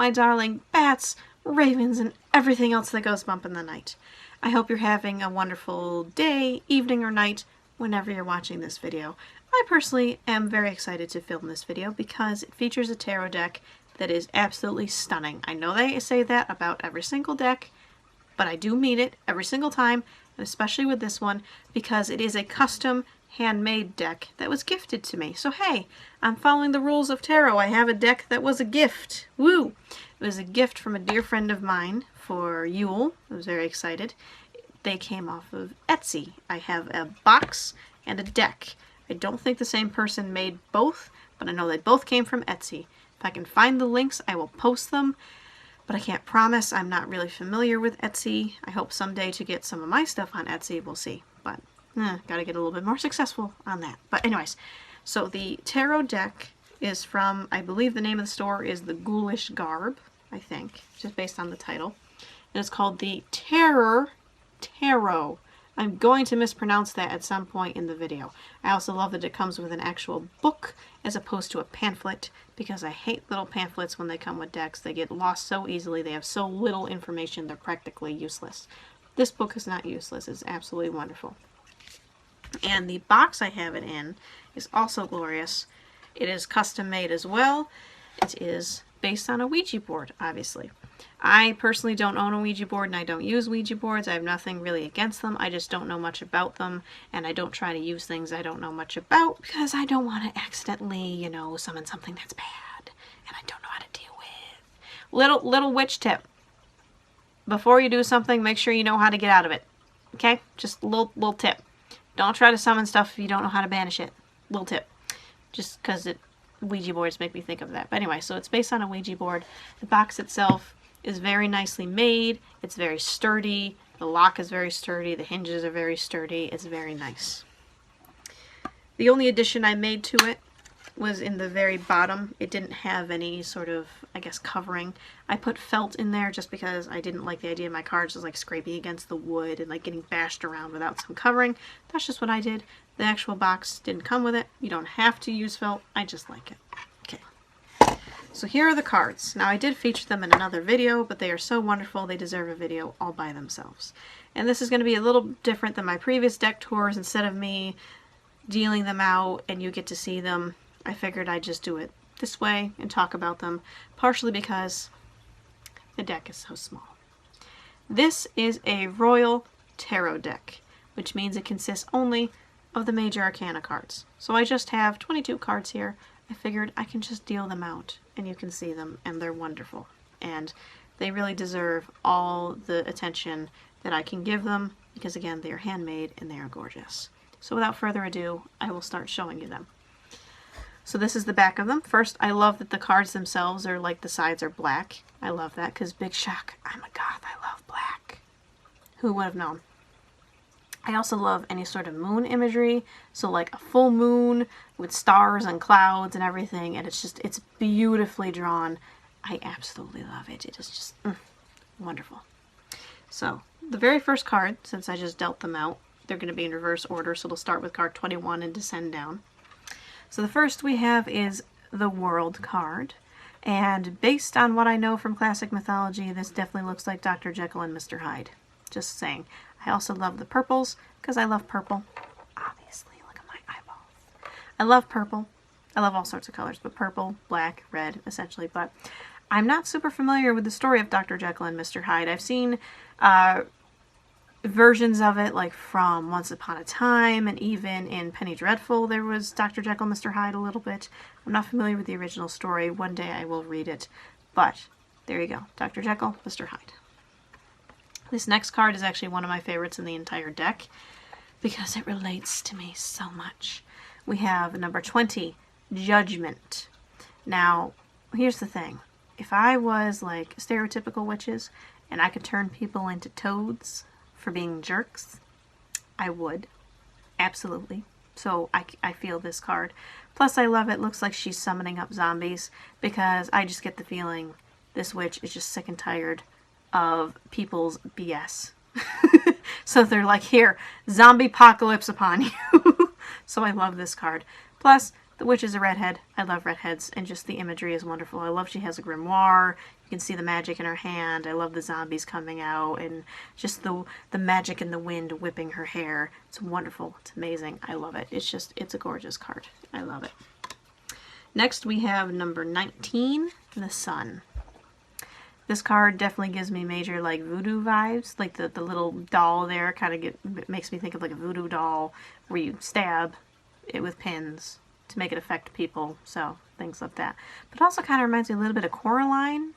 my darling bats, ravens, and everything else that goes bump in the night. I hope you're having a wonderful day, evening, or night whenever you're watching this video. I personally am very excited to film this video because it features a tarot deck that is absolutely stunning. I know they say that about every single deck, but I do mean it every single time, and especially with this one, because it is a custom handmade deck that was gifted to me. So hey, I'm following the rules of tarot. I have a deck that was a gift. Woo! It was a gift from a dear friend of mine for Yule. I was very excited. They came off of Etsy. I have a box and a deck. I don't think the same person made both, but I know they both came from Etsy. If I can find the links, I will post them, but I can't promise. I'm not really familiar with Etsy. I hope someday to get some of my stuff on Etsy. We'll see, but gotta get a little bit more successful on that. But anyways, so the tarot deck is from, I believe the name of the store is the Ghoulish Garb, I think, just based on the title. And it's called the Tarot. I'm going to mispronounce that at some point in the video. I also love that it comes with an actual book as opposed to a pamphlet, because I hate little pamphlets when they come with decks. They get lost so easily. They have so little information, they're practically useless. This book is not useless. It's absolutely wonderful. And the box I have it in is also glorious. It is custom made as well. It is based on a Ouija board, obviously. I personally don't own a Ouija board and I don't use Ouija boards. I have nothing really against them. I just don't know much about them, and I don't try to use things I don't know much about because I don't want to accidentally, you know, summon something that's bad and I don't know how to deal with. Little witch tip. Before you do something, make sure you know how to get out of it. Okay? Just a little tip. Don't try to summon stuff if you don't know how to banish it. Little tip. Just because Ouija boards make me think of that. But anyway, so it's based on a Ouija board. The box itself is very nicely made. It's very sturdy. The lock is very sturdy. The hinges are very sturdy. It's very nice. The only addition I made to it was in the very bottom. It didn't have any sort of, I guess, covering. I put felt in there just because I didn't like the idea of my cards just like scraping against the wood and like getting bashed around without some covering. That's just what I did. The actual box didn't come with it. You don't have to use felt. I just like it. Okay. So here are the cards. Now I did feature them in another video, but they are so wonderful they deserve a video all by themselves. And this is going to be a little different than my previous deck tours. Instead of me dealing them out and you get to see them, I figured I'd just do it this way and talk about them, partially because the deck is so small. This is a Royal Tarot deck, which means it consists only of the major arcana cards. So I just have 22 cards here. I figured I can just deal them out and you can see them, and they're wonderful. And they really deserve all the attention that I can give them because, again, they are handmade and they are gorgeous. So without further ado, I will start showing you them. So this is the back of them. First, I love that the cards themselves are like the sides are black. I love that because big shock, I'm a goth, I love black. Who would have known? I also love any sort of moon imagery. So like a full moon with stars and clouds and everything. And it's beautifully drawn. I absolutely love it. It is just wonderful. So the very first card, since I just dealt them out, they're going to be in reverse order. So they'll start with card 21 and descend down. So the first we have is the World card. And based on what I know from classic mythology, this definitely looks like Dr. Jekyll and Mr. Hyde. Just saying. I also love the purples because I love purple. Obviously, look at my eyeballs. I love purple. I love all sorts of colors, but purple, black, red, essentially. But I'm not super familiar with the story of Dr. Jekyll and Mr. Hyde. I've seen versions of it, like from Once Upon a Time, and even in Penny Dreadful there was Dr. Jekyll and Mr. Hyde a little bit. I'm not familiar with the original story. One day I will read it. But there you go. Dr. Jekyll, Mr. Hyde. This next card is actually one of my favorites in the entire deck because it relates to me so much. We have number 20, Judgment. Now, here's the thing. If I was like stereotypical witches and I could turn people into toads for being jerks, I would. Absolutely. So I feel this card. Plus I love it. Looks like she's summoning up zombies because I just get the feeling this witch is just sick and tired of people's BS. So they're like, here, zombie apocalypse upon you. So I love this card. Plus, the witch is a redhead. I love redheads, and just the imagery is wonderful. I love she has a grimoire. You can see the magic in her hand. I love the zombies coming out and just the magic in the wind whipping her hair. It's wonderful. It's amazing. I love it. It's a gorgeous card. I love it. Next we have number 19, the Sun. This card definitely gives me major like voodoo vibes. Like the little doll there kind of makes me think of like a voodoo doll where you stab it with pins to make it affect people. So things like that. But also kind of reminds me a little bit of Coraline.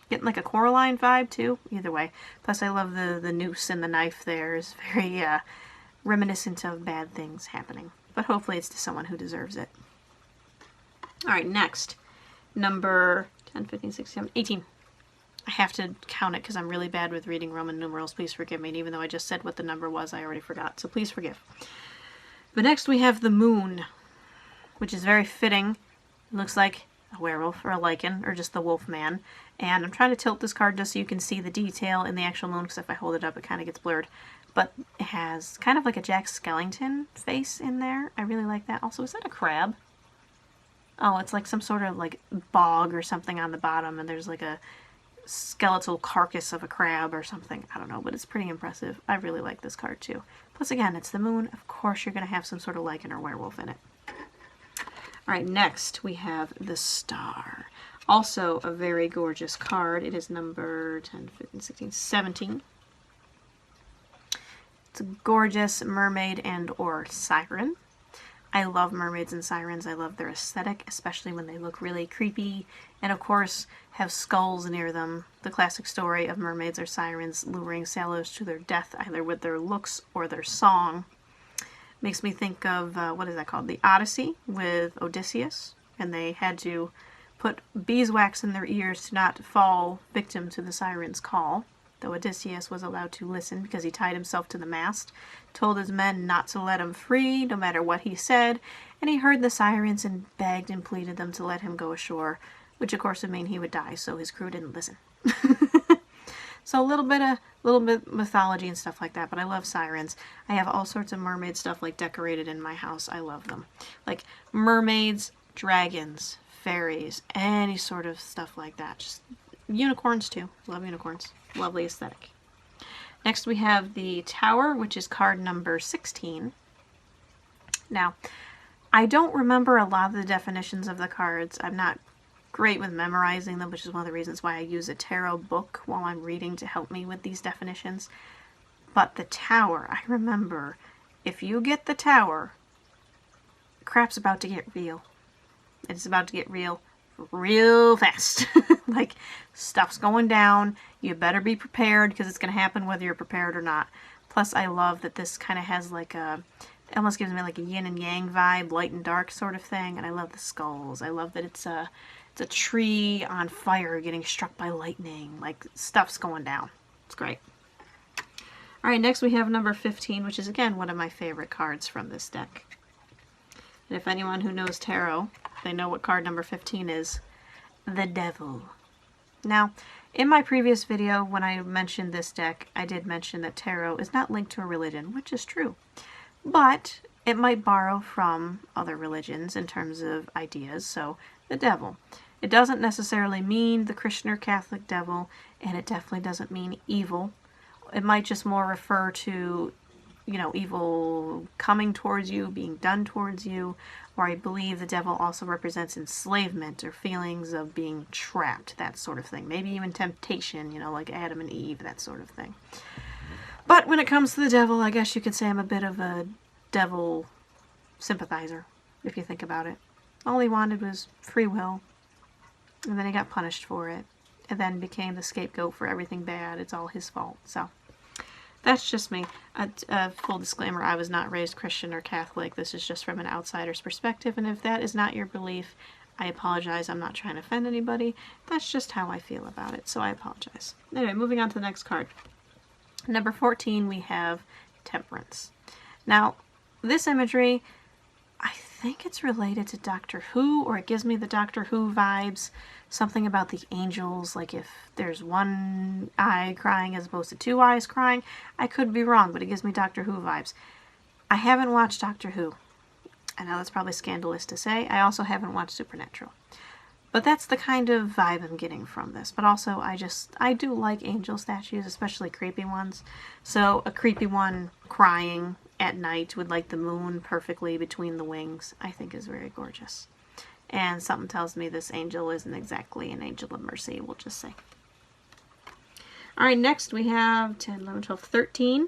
Getting like a Coraline vibe too. Either way. Plus I love the noose and the knife there is very reminiscent of bad things happening. But hopefully it's to someone who deserves it. Alright, next. Number 10, 15, 16, 17, 18. I have to count it because I'm really bad with reading Roman numerals. Please forgive me. And even though I just said what the number was, I already forgot. So please forgive. But next we have the Moon, which is very fitting. It looks like a werewolf or a lichen or just the wolf man. And I'm trying to tilt this card just so you can see the detail in the actual moon because if I hold it up it kind of gets blurred. But it has kind of like a Jack Skellington face in there. I really like that. Also, is that a crab? Oh, it's like some sort of like bog or something on the bottom and there's like a skeletal carcass of a crab or something. I don't know, but it's pretty impressive. I really like this card too. Plus again, it's the moon. Of course you're going to have some sort of lichen or werewolf in it. Alright, next we have the Star. Also a very gorgeous card. It is number 10, 15, 16, 17. It's a gorgeous mermaid and or siren. I love mermaids and sirens. I love their aesthetic, especially when they look really creepy and of course have skulls near them. The classic story of mermaids or sirens luring sailors to their death either with their looks or their song. Makes me think of, what is that called? The Odyssey with Odysseus. And they had to put beeswax in their ears to not fall victim to the siren's call. Though Odysseus was allowed to listen because he tied himself to the mast, told his men not to let him free no matter what he said, and he heard the sirens and begged and pleaded them to let him go ashore, which of course would mean he would die, so his crew didn't listen. So a little bit mythology and stuff like that, but I love sirens. I have all sorts of mermaid stuff like decorated in my house. I love them. Like mermaids, dragons, fairies, any sort of stuff like that. Just unicorns too. Love unicorns. Lovely aesthetic. Next we have the Tower, which is card number 16. Now, I don't remember a lot of the definitions of the cards. I'm not great with memorizing them, which is one of the reasons why I use a tarot book while I'm reading to help me with these definitions. But the Tower, I remember, if you get the Tower, crap's about to get real. It's about to get real fast. Like, stuff's going down. You better be prepared because it's going to happen whether you're prepared or not. Plus, I love that this kind of has like a, it almost gives me like a yin and yang vibe, light and dark sort of thing. And I love the skulls. I love that it's a tree on fire getting struck by lightning. Like, stuff's going down. It's great. Alright, next we have number 15, which is again one of my favorite cards from this deck. And if anyone who knows tarot, they know what card number 15 is. The Devil. Now, in my previous video, when I mentioned this deck, I did mention that tarot is not linked to a religion, which is true. But it might borrow from other religions in terms of ideas, so the devil. It doesn't necessarily mean the Christian or Catholic devil, and it definitely doesn't mean evil. It might just more refer to, you know, evil coming towards you, being done towards you, or I believe the devil also represents enslavement or feelings of being trapped, that sort of thing. Maybe even temptation, you know, like Adam and Eve, that sort of thing. But when it comes to the devil, I guess you could say I'm a bit of a devil sympathizer, if you think about it. All he wanted was free will, and then he got punished for it, and then became the scapegoat for everything bad. It's all his fault, so that's just me. A full disclaimer, I was not raised Christian or Catholic. This is just from an outsider's perspective, and if that is not your belief, I apologize. I'm not trying to offend anybody. That's just how I feel about it, so I apologize. Anyway, moving on to the next card. Number 14, we have Temperance. Now, this imagery, I think it's related to Doctor Who, or it gives me the Doctor Who vibes. Something about the angels, like if there's one eye crying as opposed to two eyes crying. I could be wrong, but it gives me Doctor Who vibes. I haven't watched Doctor Who. I know that's probably scandalous to say. I also haven't watched Supernatural. But that's the kind of vibe I'm getting from this. But also, I do like angel statues, especially creepy ones. So a creepy one crying at night with like the moon perfectly between the wings, I think is very gorgeous. And something tells me this angel isn't exactly an angel of mercy, we'll just say. Alright, next we have 10, 11, 12, 13.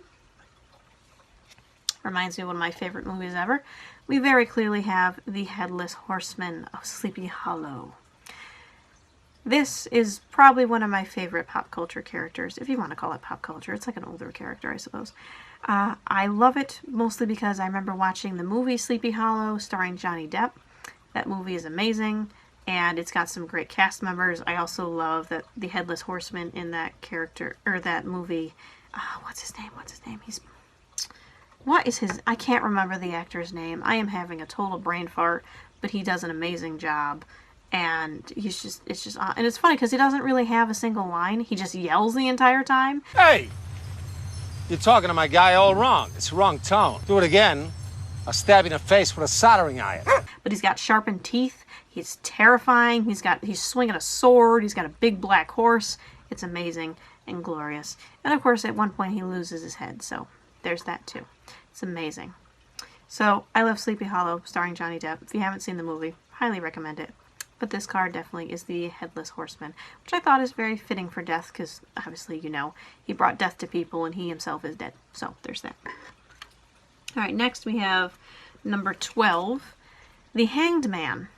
Reminds me of one of my favorite movies ever. We very clearly have the Headless Horseman of Sleepy Hollow. This is probably one of my favorite pop culture characters, if you want to call it pop culture. It's like an older character, I suppose. I love it mostly because I remember watching the movie Sleepy Hollow starring Johnny Depp. That movie is amazing, and it's got some great cast members. I also love that the Headless Horseman in that character, or that movie, what's his name? I can't remember the actor's name. I am having a total brain fart, but he does an amazing job. And it's funny because he doesn't really have a single line. He just yells the entire time. Hey! You're talking to my guy all wrong. It's the wrong tone. Do it again, I'll stab you in the face with a soldering iron. But he's got sharpened teeth. He's terrifying. He's swinging a sword. He's got a big black horse. It's amazing and glorious. And of course, at one point he loses his head. So there's that too. It's amazing. So I love Sleepy Hollow, starring Johnny Depp. If you haven't seen the movie, highly recommend it. But this card definitely is the Headless Horseman, which I thought is very fitting for death, because obviously, you know, he brought death to people and he himself is dead. So there's that. Alright, next we have number 12, the Hanged Man.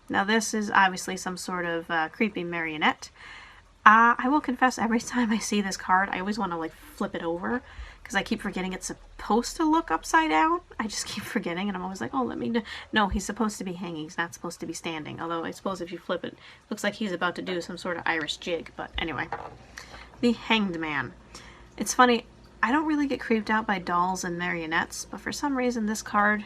Now this is obviously some sort of creepy marionette. I will confess, every time I see this card, I always want to like flip it over, because I keep forgetting it's supposed to look upside down. I just keep forgetting, and I'm always like, oh, let me know. No, he's supposed to be hanging. He's not supposed to be standing. Although I suppose if you flip it, looks like he's about to do some sort of Irish jig. But anyway, the Hanged Man. It's funny, I don't really get creeped out by dolls and marionettes, but for some reason this card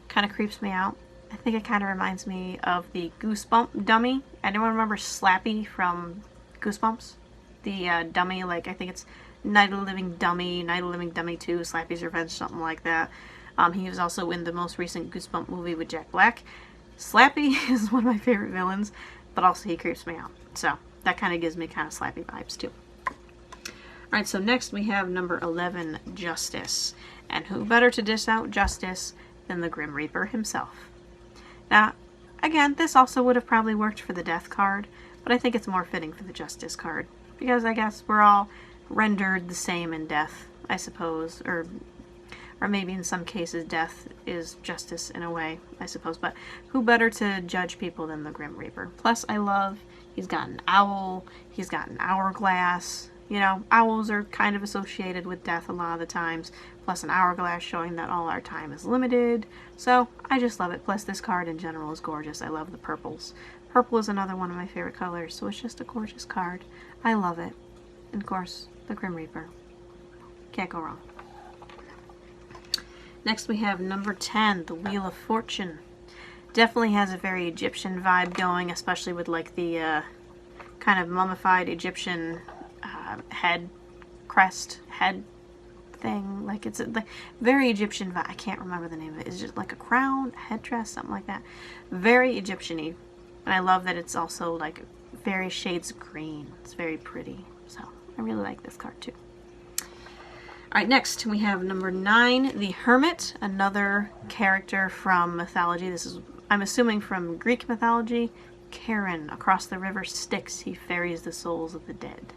kind of creeps me out. I think it kind of reminds me of the Goosebump dummy. Anyone remember Slappy from Goosebumps? The dummy, like, I think it's Night of the Living Dummy, Night of the Living Dummy 2, Slappy's Revenge, something like that. He was also in the most recent Goosebump movie with Jack Black. Slappy is one of my favorite villains, but also he creeps me out. So that kind of gives me kind of Slappy vibes too. Alright, so next we have number 11, Justice. And who better to dish out justice than the Grim Reaper himself? Now, again, this also would have probably worked for the Death card, but I think it's more fitting for the Justice card, because I guess we're all rendered the same in death, I suppose, or maybe in some cases death is justice in a way, I suppose, but who better to judge people than the Grim Reaper? Plus, I love, he's got an owl, he's got an hourglass. You know, owls are kind of associated with death a lot of the times, plus an hourglass showing that all our time is limited. So, I just love it. Plus, this card in general is gorgeous. I love the purples. Purple is another one of my favorite colors, so it's just a gorgeous card. I love it. And of course, the Grim Reaper. Can't go wrong. Next we have number 10, the Wheel of Fortune. Definitely has a very Egyptian vibe going, especially with like the kind of mummified Egyptian head thing. Like it's a very Egyptian vibe. I can't remember the name of it. It's just like a crown, headdress, something like that. Very Egyptian-y. And I love that it's also like very shades of green. It's very pretty. So I really like this card too. Alright, next we have number 9, the Hermit, another character from mythology. This is, I'm assuming, from Greek mythology. Charon, across the river Styx, he ferries the souls of the dead.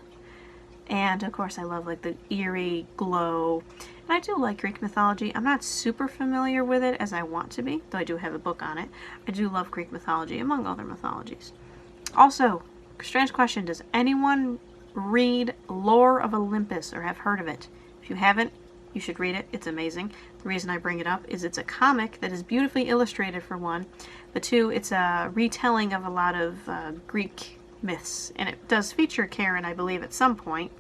And of course I love like the eerie glow. And I do like Greek mythology. I'm not super familiar with it as I want to be, though I do have a book on it. I do love Greek mythology, among other mythologies. Also, strange question, does anyone read Lore of Olympus or have heard of it? If you haven't, you should read it. It's amazing. The reason I bring it up is it's a comic that is beautifully illustrated, for one, but two, it's a retelling of a lot of Greek myths, and it does feature Charon, I believe, at some point,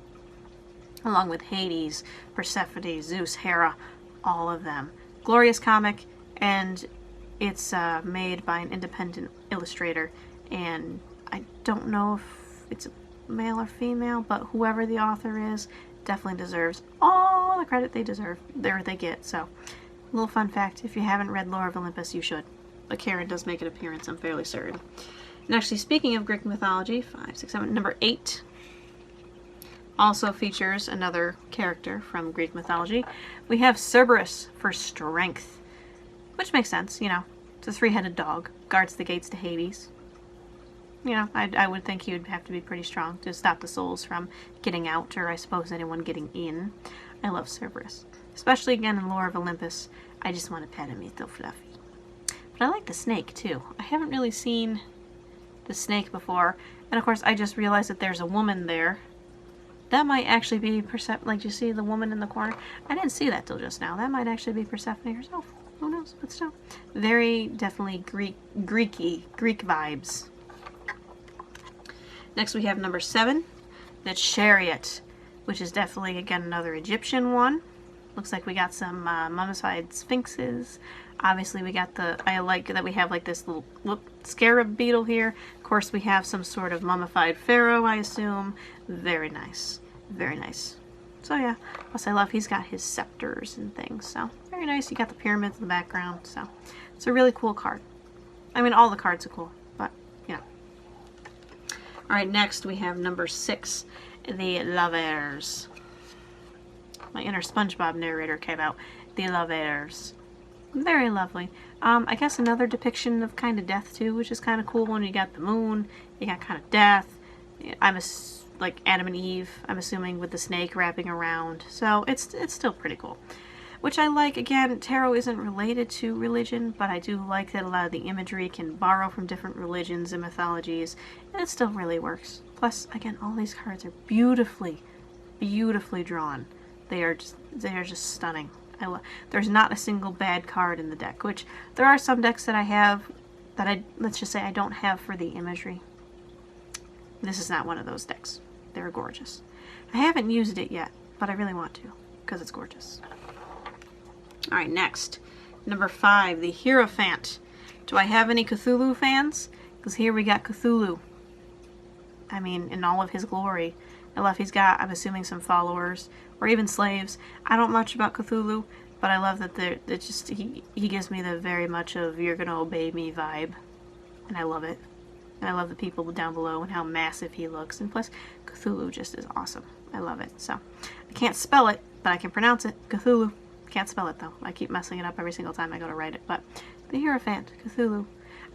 along with Hades, Persephone, Zeus, Hera, all of them. Glorious comic, and it's made by an independent illustrator, and I don't know if it's a male or female, but whoever the author is definitely deserves all the credit they deserve, they get. So, a little fun fact, if you haven't read Lore of Olympus, you should. But Charon does make an appearance, I'm fairly certain. And actually, speaking of Greek mythology, 5, 6, 7, number 8 also features another character from Greek mythology. We have Cerberus for strength, which makes sense, you know. It's a 3-headed dog, guards the gates to Hades. You know, I would think he would have to be pretty strong to stop the souls from getting out, or I suppose anyone getting in. I love Cerberus. Especially, again, in Lore of Olympus. I just want to pet him, he's so fluffy. But I like the snake, too. I haven't really seen the snake before. And, of course, I just realized that there's a woman there. That might actually be Persephone. Like, you see the woman in the corner? I didn't see that till just now. That might actually be Persephone herself. Who knows? But still. Very definitely Greek vibes. Next we have number 7, the Chariot, which is definitely, again, another Egyptian one. Looks like we got some mummified sphinxes. Obviously we got I like that we have like this little scarab beetle here. Of course we have some sort of mummified pharaoh, I assume. Very nice. Very nice. So yeah, plus I love he's got his scepters and things. So very nice. You got the pyramids in the background. So it's a really cool card. I mean, all the cards are cool, but you know. Alright, next we have number 6, the Lovers. My inner SpongeBob narrator came out. The Lovers. Very lovely. I guess another depiction of kind of death too, which is kind of cool. When you got the moon, you got kind of death. Like Adam and Eve, I'm assuming, with the snake wrapping around. So it's still pretty cool. Which I like. Again, tarot isn't related to religion, but I do like that a lot of the imagery can borrow from different religions and mythologies, and it still really works. Plus, again, all these cards are beautifully, beautifully drawn. They are just stunning. There's not a single bad card in the deck, which there are some decks that I have that let's just say I don't have for the imagery. This is not one of those decks. They're gorgeous. I haven't used it yet, but I really want to, because it's gorgeous. Alright, next. Number 5, the Hierophant. Do I have any Cthulhu fans? Because here we got Cthulhu. I mean, in all of his glory. I love he's got, I'm assuming, some followers, or even slaves. I don't much about Cthulhu, but I love that he gives me the very much of you're gonna obey me vibe. And I love it. And I love the people down below and how massive he looks. And plus, Cthulhu just is awesome. I love it. So, I can't spell it, but I can pronounce it. Cthulhu. Can't spell it, though. I keep messing it up every single time I go to write it. But, the Hierophant, Cthulhu.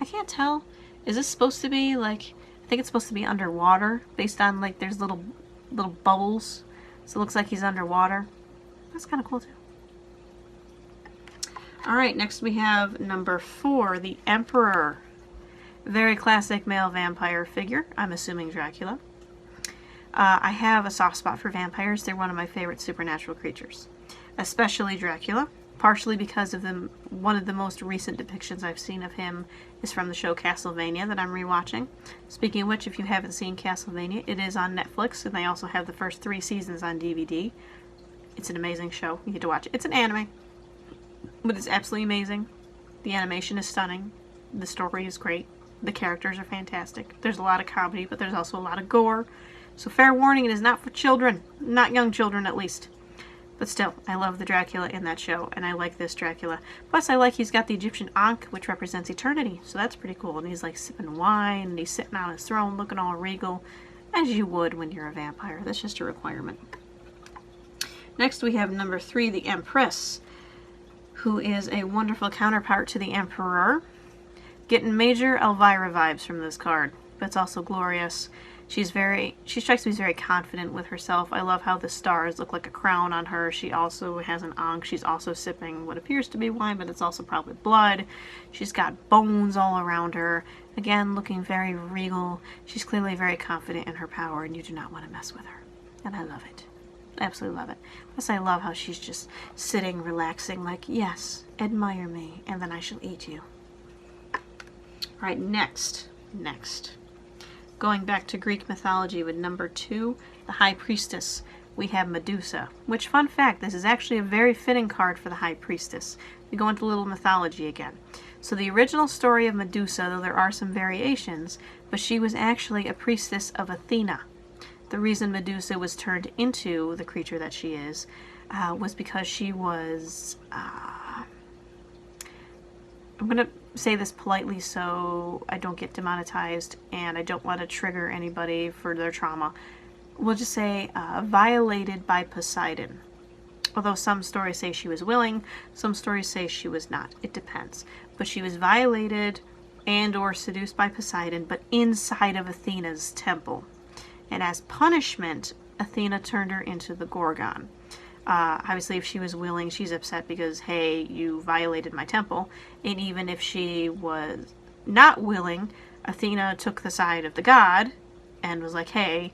I can't tell. Is this supposed to be, like, I think it's supposed to be underwater, based on, like, there's little bubbles. So it looks like he's underwater. That's kind of cool, too. Alright, next we have number 4, the Emperor. Very classic male vampire figure. I'm assuming Dracula. I have a soft spot for vampires. They're one of my favorite supernatural creatures. Especially Dracula. Partially because of one of the most recent depictions I've seen of him is from the show Castlevania that I'm rewatching. Speaking of which, if you haven't seen Castlevania, it is on Netflix, and they also have the first 3 seasons on DVD. It's an amazing show. You get to watch it. It's an anime, but it's absolutely amazing. The animation is stunning. The story is great. The characters are fantastic. There's a lot of comedy, but there's also a lot of gore. So fair warning, it is not for children. Not young children, at least. But still, I love the Dracula in that show, and I like this Dracula. Plus, I like he's got the Egyptian Ankh, which represents eternity, so that's pretty cool. And he's like sipping wine, and he's sitting on his throne looking all regal, as you would when you're a vampire. That's just a requirement. Next, we have number 3, the Empress, who is a wonderful counterpart to the Emperor. Getting major Elvira vibes from this card, but it's also glorious. She strikes me as very confident with herself. I love how the stars look like a crown on her. She also has an ankh. She's also sipping what appears to be wine, but it's also probably blood. She's got bones all around her. Again, looking very regal. She's clearly very confident in her power, and you do not want to mess with her. And I love it. I absolutely love it. Plus, I love how she's just sitting, relaxing, like, yes, admire me, and then I shall eat you. Alright, next. Going back to Greek mythology with number 2, the High Priestess, we have Medusa. Which, fun fact, this is actually a very fitting card for the High Priestess. We go into a little mythology again. So the original story of Medusa, though there are some variations, but she was actually a priestess of Athena. The reason Medusa was turned into the creature that she is was because she was... I'm going to say this politely so I don't get demonetized and I don't want to trigger anybody for their trauma. We'll just say violated by Poseidon. Although some stories say she was willing, some stories say she was not. It depends. But she was violated and or seduced by Poseidon, but inside of Athena's temple. And as punishment, Athena turned her into the Gorgon. Obviously, if she was willing, she's upset because, hey, you violated my temple. And even if she was not willing, Athena took the side of the god and was like, hey,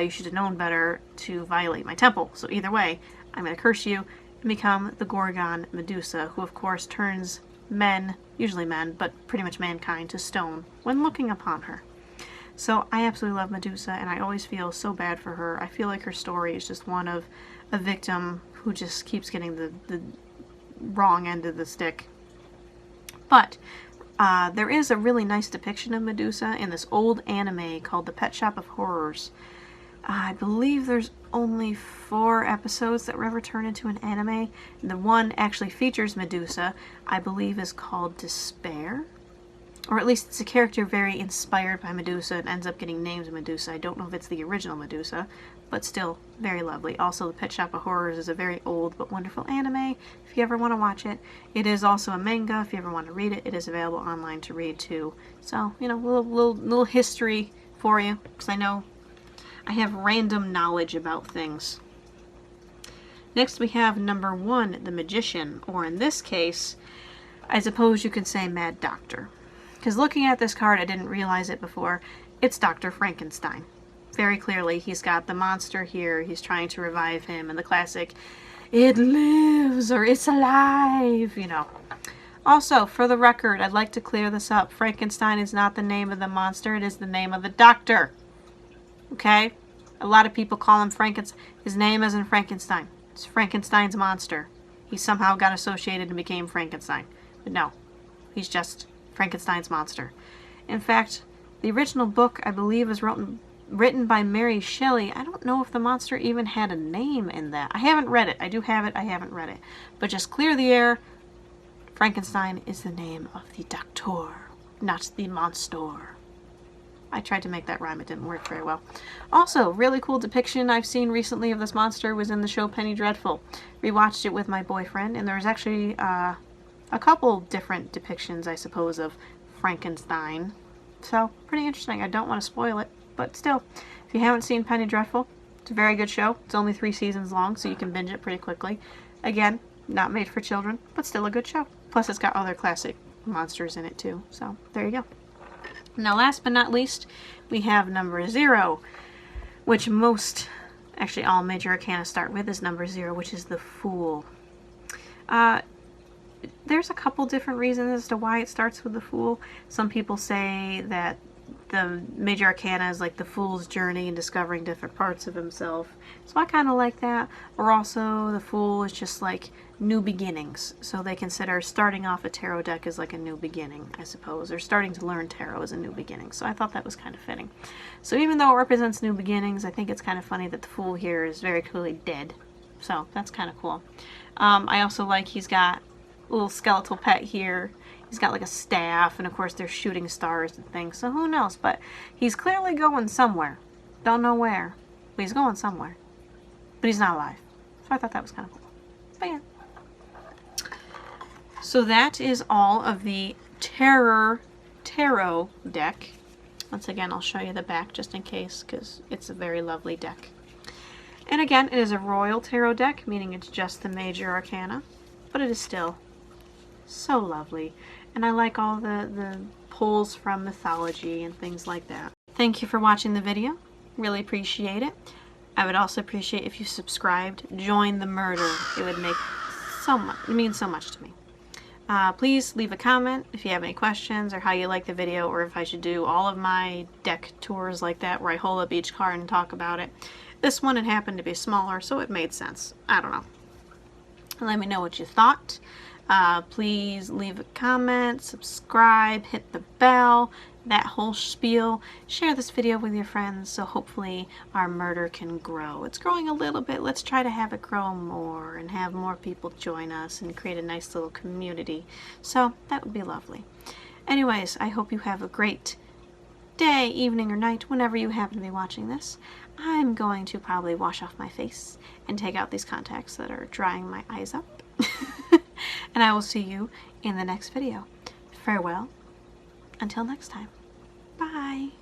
you should have known better to violate my temple. So either way, I'm going to curse you and become the Gorgon Medusa, who of course turns men, usually men, but pretty much mankind, to stone when looking upon her. So I absolutely love Medusa, and I always feel so bad for her. I feel like her story is just one of a victim who just keeps getting the wrong end of the stick. But there is a really nice depiction of Medusa in this old anime called The Pet Shop of Horrors. I believe there's only 4 episodes that were ever turned into an anime. The one actually features Medusa, I believe is called Despair. Or at least it's a character very inspired by Medusa and ends up getting named Medusa. I don't know if it's the original Medusa, but still very lovely. Also, The Pet Shop of Horrors is a very old but wonderful anime if you ever want to watch it. It is also a manga if you ever want to read it. It is available online to read too. So, you know, little history for you, because I know I have random knowledge about things. Next we have number 1, the Magician, or in this case, I suppose you could say Mad Doctor. Because looking at this card, I didn't realize it before, it's Dr. Frankenstein. Very clearly, he's got the monster here, he's trying to revive him, and the classic, it lives, or it's alive, you know. Also, for the record, I'd like to clear this up. Frankenstein is not the name of the monster, it is the name of the doctor. Okay? A lot of people call him Frankenstein. His name isn't Frankenstein. It's Frankenstein's monster. He somehow got associated and became Frankenstein. But no, he's just Frankenstein's monster. In fact, the original book, I believe, is written by Mary Shelley. I don't know if the monster even had a name in that. I haven't read it. I do have it. I haven't read it. But just clear the air. Frankenstein is the name of the doctor, not the monster. I tried to make that rhyme. It didn't work very well. Also, really cool depiction I've seen recently of this monster was in the show Penny Dreadful. Rewatched it with my boyfriend, and there was actually a couple different depictions, I suppose, of Frankenstein. So, pretty interesting. I don't want to spoil it, but still, if you haven't seen Penny Dreadful, it's a very good show. It's only 3 seasons long, so you can binge it pretty quickly. Again, not made for children, but still a good show. Plus, it's got other classic monsters in it, too. So, there you go. Now, last but not least, we have number 0, which actually all major arcana start with is number 0, which is the Fool. There's a couple different reasons as to why it starts with the Fool. Some people say that the major arcana is like the Fool's journey in discovering different parts of himself. So I kind of like that. Or also the Fool is just like new beginnings. So they consider starting off a tarot deck as like a new beginning, I suppose. Or starting to learn tarot as a new beginning. So I thought that was kind of fitting. So even though it represents new beginnings, I think it's kind of funny that the Fool here is very clearly dead. So that's kind of cool. I also like he's got a little skeletal pet here. He's got like a staff, and of course there's shooting stars and things, so who knows, but he's clearly going somewhere. Don't know where, but he's going somewhere. But he's not alive. So I thought that was kind of cool. But yeah. So that is all of the Tarot deck. Once again, I'll show you the back just in case, because it's a very lovely deck. And again, it is a Royal Tarot deck, meaning it's just the major arcana, but it is still so lovely. And I like all the pulls from mythology and things like that. Thank you for watching the video. Really appreciate it. I would also appreciate if you subscribed, join the murder. It would make so much, it means so much to me. Please leave a comment if you have any questions or how you like the video, or if I should do all of my deck tours like that where I hold up each card and talk about it. This one, it happened to be smaller, so it made sense. I don't know. Let me know what you thought. Please leave a comment, subscribe, hit the bell, that whole spiel. Share this video with your friends so hopefully our murder can grow. It's growing a little bit. Let's try to have it grow more and have more people join us and create a nice little community. So that would be lovely. Anyways, I hope you have a great day, evening, or night whenever you happen to be watching this. I'm going to probably wash off my face and take out these contacts that are drying my eyes up. And I will see you in the next video. Farewell. Until next time. Bye.